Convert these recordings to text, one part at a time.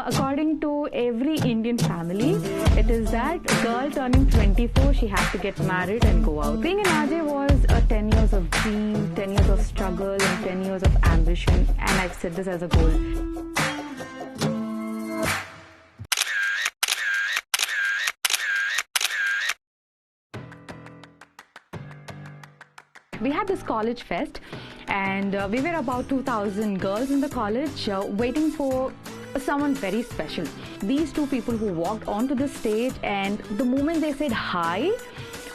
According to every Indian family, it is that girl turning 24, she has to get married and go out. Being an RJ was 10 years of dream, 10 years of struggle, and 10 years of ambition, and I've set this as a goal. We had this college fest, and we were about 2,000 girls in the college waiting for someone very special. These two people who walked onto the stage, and the moment they said hi,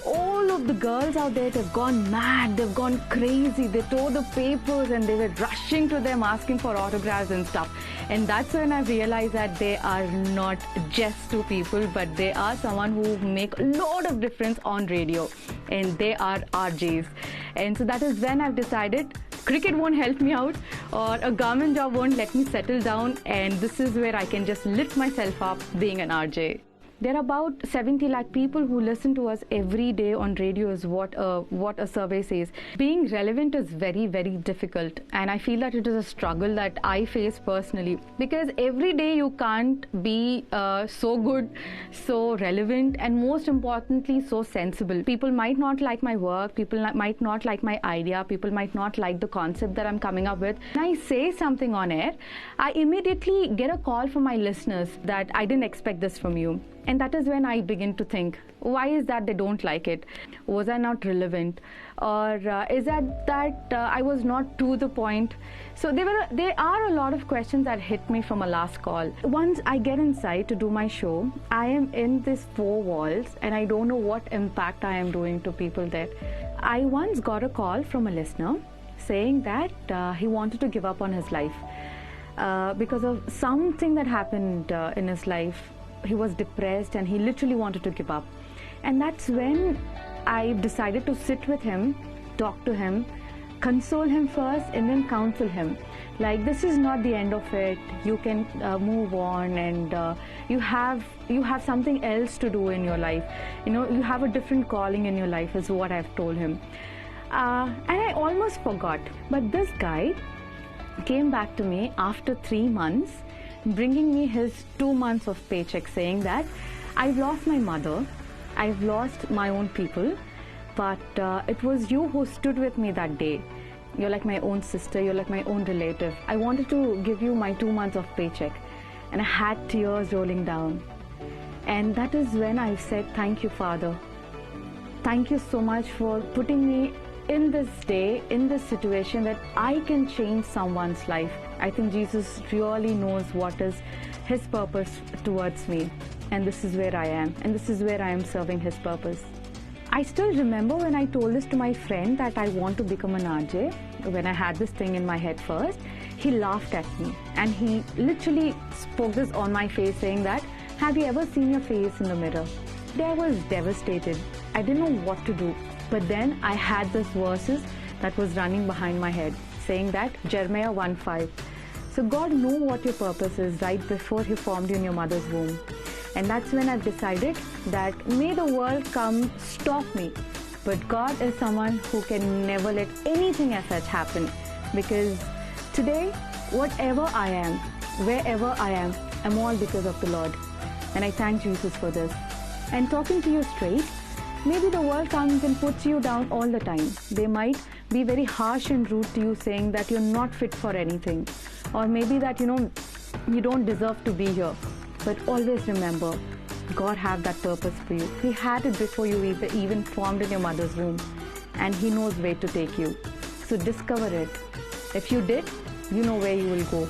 all of the girls out there, they've gone mad, they've gone crazy, they tore the papers and they were rushing to them asking for autographs and stuff. And that's when I realized that they are not just two people, but they are someone who make a lot of difference on radio, and they are RJs. And so that is when I've decided cricket won't help me out, or a government job won't let me settle down, and this is where I can just lift myself up being an RJ. There are about 70 lakh people who listen to us every day on radio is what a survey says. Being relevant is very, very difficult, and I feel that it is a struggle that I face personally, because every day you can't be so good, so relevant, and most importantly so sensible. People might not like my work, people might not like my idea, people might not like the concept that I'm coming up with. When I say something on air, I immediately get a call from my listeners that I didn't expect this from you. And that is when I begin to think, why is that they don't like it? Was I not relevant? Or is that I was not to the point? So there are a lot of questions that hit me from a last call. Once I get inside to do my show, I am in these four walls and I don't know what impact I am doing to people there. I once got a call from a listener saying that he wanted to give up on his life because of something that happened in his life. He was depressed and he literally wanted to give up. And that's when I decided to sit with him, talk to him, console him first, and then counsel him. Like, this is not the end of it. You can move on, and you have something else to do in your life. You know, you have a different calling in your life, is what I've told him. And I almost forgot. But this guy came back to me after 3 months, bringing me his 2 months of paycheck, saying that I've lost my mother, I've lost my own people, but it was you who stood with me that day. You're like my own sister, you're like my own relative. I wanted to give you my 2 months of paycheck, and I had tears rolling down. And that is when I said, thank you, Father. Thank you so much for putting me in this day, in this situation, that I can change someone's life. I think Jesus really knows what is His purpose towards me, and this is where I am, and this is where I am serving His purpose. I still remember when I told this to my friend that I want to become an RJ. When I had this thing in my head first, he laughed at me, and he literally spoke this on my face, saying that, have you ever seen your face in the mirror? I was devastated. I didn't know what to do. But then I had this verses that was running behind my head, saying that Jeremiah 1:5. So God knew what your purpose is right before He formed you in your mother's womb. And that's when I've decided that may the world come stop me, but God is someone who can never let anything as such happen. Because today, whatever I am, wherever I am, I'm all because of the Lord. And I thank Jesus for this. And talking to you straight, maybe the world comes and puts you down all the time. They might be very harsh and rude to you, saying that you're not fit for anything. Or maybe that, you don't deserve to be here. But always remember, God had that purpose for you. He had it before you even formed in your mother's womb. And He knows where to take you. So discover it. If you did, you know where you will go.